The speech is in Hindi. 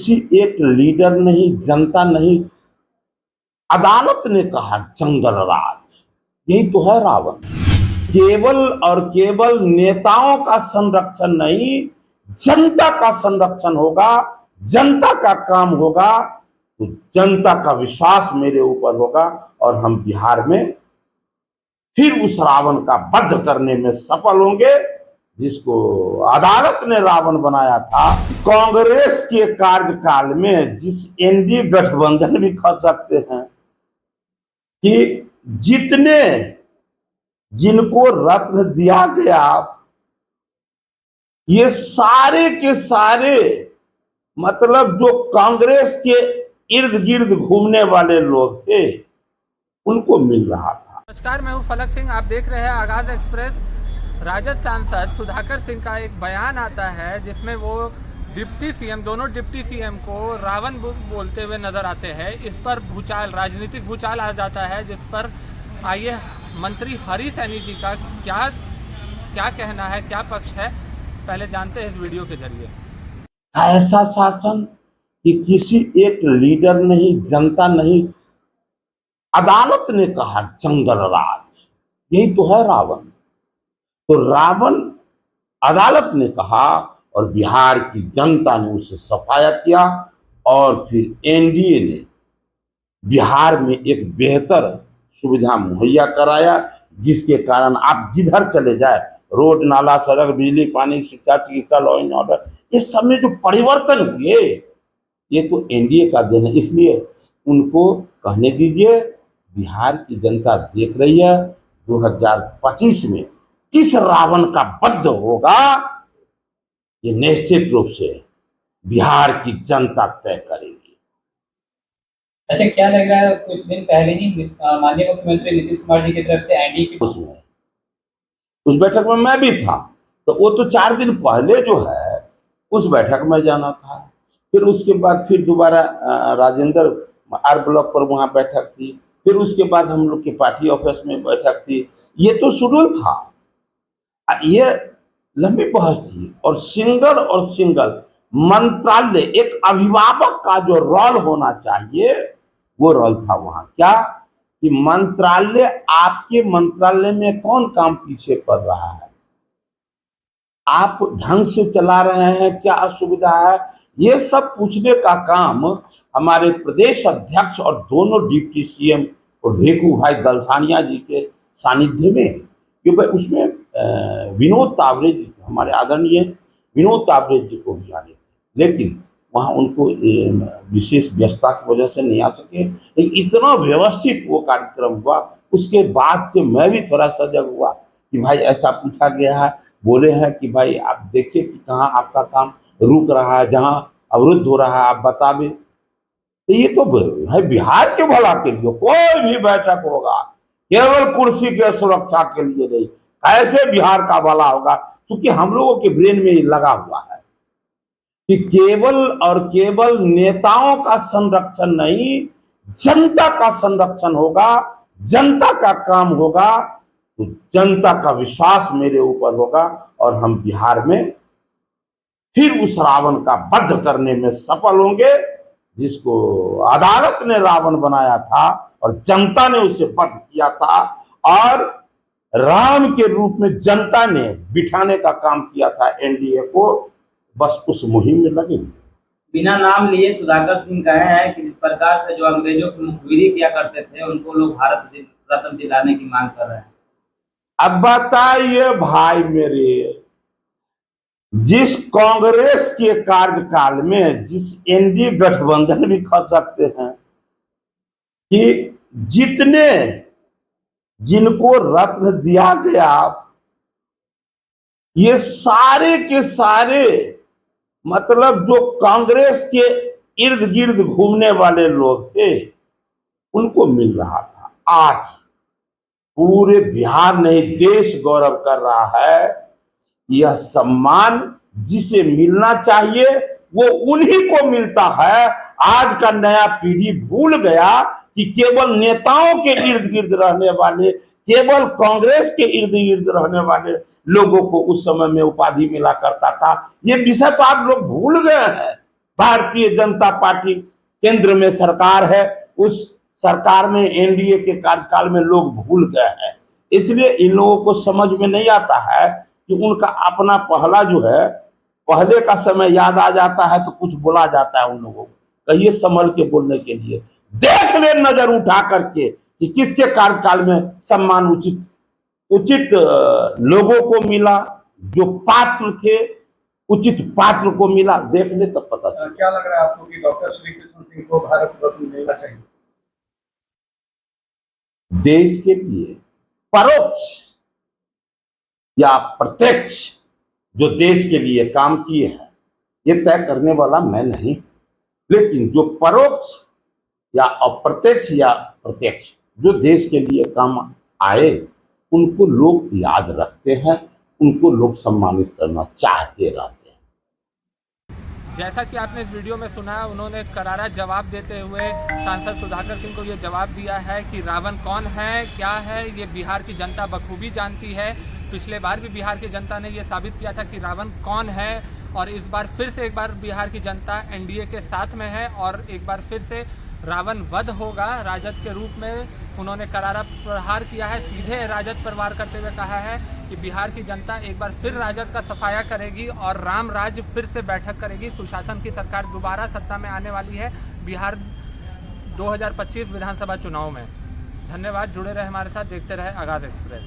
किसी एक लीडर नहीं, जनता नहीं, अदालत ने कहा जंगल राज, यही तो है रावण। केवल और केवल नेताओं का संरक्षण नहीं, जनता का संरक्षण होगा, जनता का काम होगा, तो जनता का विश्वास मेरे ऊपर होगा और हम बिहार में फिर उस रावण का वध करने में सफल होंगे जिसको अदालत ने रावण बनाया था। कांग्रेस के कार्यकाल में जिस एनडीए गठबंधन भी कह सकते हैं कि जितने जिनको रत्न दिया गया, ये सारे के सारे मतलब जो कांग्रेस के इर्द गिर्द घूमने वाले लोग थे उनको मिल रहा था। नमस्कार, मैं हूं फलक सिंह। आप देख रहे हैं आगाज एक्सप्रेस। राजद सांसद सुधाकर सिंह का एक बयान आता है जिसमें वो डिप्टी सीएम, दोनों डिप्टी सीएम को रावण बोलते हुए नजर आते हैं। इस पर भूचाल, राजनीतिक भूचाल आ जाता है, जिस पर आइए मंत्री हरी सैनी जी का क्या कहना है, क्या पक्ष है, पहले जानते हैं इस वीडियो के जरिए। ऐसा शासन कि किसी एक लीडर नहीं, जनता नहीं, अदालत ने कहा जंगल राज, यही तो है रावण। तो रावण अदालत ने कहा और बिहार की जनता ने उसे सफाया किया और फिर एनडीए ने बिहार में एक बेहतर सुविधा मुहैया कराया, जिसके कारण आप जिधर चले जाए, रोड, नाला, सड़क, बिजली, पानी, शिक्षा, चिकित्सा, लॉ एंड ऑर्डर, इस सब में जो परिवर्तन हुए ये तो एनडीए का देन है। इसलिए उनको कहने दीजिए, बिहार की जनता देख रही है 2025 में किस रावण का वध होगा, ये निश्चित रूप से बिहार की जनता तय करेगी। अच्छा, क्या लग रहा है, कुछ दिन पहले ही माननीय मुख्यमंत्री नीतीश कुमार जी की तरफ से एनडीए की उस बैठक में मैं भी था, तो वो तो 4 दिन पहले जो है उस बैठक में जाना था। फिर उसके बाद फिर दोबारा राजेंद्र आर ब्लॉक पर वहाँ बैठक थी, फिर उसके बाद हम लोग की पार्टी ऑफिस में बैठक थी। ये तो शेड्यूल था, ये लंबी बहस थी। और सिंगल मंत्रालय, एक अभिभावक का जो रोल होना चाहिए वो रोल था वहाँ। क्या कि मंत्रालय, आपके मंत्रालय में कौन काम पीछे पड़ रहा है, आप ढंग से चला रहे हैं, क्या असुविधा है, ये सब पूछने का काम हमारे प्रदेश अध्यक्ष और दोनों डिप्टी सीएम और भेकू भाई दलसानिया जी के सानिध्य में है। क्योंकि उसमें विनोद तावरे जी, हमारे आदरणीय विनोद तावरे जी को भी आने थे, लेकिन वहाँ उनको विशेष व्यस्तता की वजह से नहीं आ सके। लेकिन इतना व्यवस्थित वो कार्यक्रम हुआ, उसके बाद से मैं भी थोड़ा सजग हुआ कि भाई ऐसा पूछा गया है, बोले हैं कि भाई आप देखिए कि कहाँ आपका काम रुक रहा है, जहाँ अवरुद्ध हो रहा है आप बतावे। तो ये तो है बिहार के भला के लिए। कोई भी बैठक होगा केवल कुर्सी के सुरक्षा के लिए नहीं, कैसे बिहार का भला होगा, क्योंकि हम लोगों के ब्रेन में लगा हुआ है कि केवल और केवल नेताओं का संरक्षण नहीं, जनता का संरक्षण होगा, जनता का काम होगा, तो जनता का विश्वास मेरे ऊपर होगा और हम बिहार में फिर उस रावण का वध करने में सफल होंगे जिसको अदालत ने रावण बनाया था और जनता ने उसे वध किया था और राम के रूप में जनता ने बिठाने का काम किया था एनडीए को। बस उस मुहिम में लगे। बिना नाम लिए सुधाकर सिंह कहे हैं कि जिस प्रकार से जो अंग्रेजों की मुखबिरी किया करते थे उनको लोग भारत रत्न दिलाने की मांग कर रहे हैं। अब बताइए भाई मेरे, जिस कांग्रेस के कार्यकाल में जिस एनडीए गठबंधन भी कह सकते हैं कि जितने जिनको रत्न दिया गया, ये सारे के सारे मतलब जो कांग्रेस के इर्द गिर्द घूमने वाले लोग थे उनको मिल रहा था। आज पूरे बिहार नहीं, देश गौरव कर रहा है। यह सम्मान जिसे मिलना चाहिए वो उन्हीं को मिलता है। आज का नया पीढ़ी भूल गया कि केवल नेताओं के इर्द गिर्द रहने वाले, केवल कांग्रेस के इर्द गिर्द रहने वाले लोगों को उस समय में उपाधि मिला करता था। ये विषय तो आप लोग भूल गए हैं। भारतीय जनता पार्टी केंद्र में सरकार है, उस सरकार में एनडीए के कार्यकाल में लोग भूल गए हैं। इसलिए इन लोगों को समझ में नहीं आता है कि उनका अपना पहला जो है, पहले का समय याद आ जाता है तो कुछ बोला जाता है उन लोगों को। कहिए संभल के बोलने के लिए, देख ले नजर उठा करके कि किसके कार्यकाल में सम्मान उचित लोगों को मिला, जो पात्र थे उचित पात्र को मिला, देख ले तब पता चला। क्या लग रहा है आपको कि डॉक्टर श्री कृष्ण सिंह को भारत रत्न मिलना चाहिए? देश के लिए परोक्ष या प्रत्यक्ष जो देश के लिए काम किए हैं, ये तय करने वाला मैं नहीं, लेकिन जो परोक्ष या अप्रत्यक्ष या प्रत्यक्ष जो देश के लिए काम आए, उनको लोग याद रखते हैं, उनको लोग सम्मानित करना चाहते रहते हैं। जैसा कि आपने इस वीडियो में सुना, उन्होंने करारा जवाब देते हुए सांसद सुधाकर सिंह को ये जवाब दिया है कि रावण कौन है, क्या है, ये बिहार की जनता बखूबी जानती है। पिछले बार भी बिहार की जनता ने ये साबित किया था कि रावण कौन है, और इस बार फिर से एक बार बिहार की जनता एनडीए के साथ में है और एक बार फिर से रावण वध होगा। राजद के रूप में उन्होंने करारा प्रहार किया है, सीधे राजद पर वार करते हुए कहा है कि बिहार की जनता एक बार फिर राजद का सफाया करेगी और राम राज्य फिर से बैठक करेगी। सुशासन की सरकार दोबारा सत्ता में आने वाली है बिहार 2025 विधानसभा चुनाव में। धन्यवाद, जुड़े रहे हमारे साथ, देखते रहे आगाज़ एक्सप्रेस।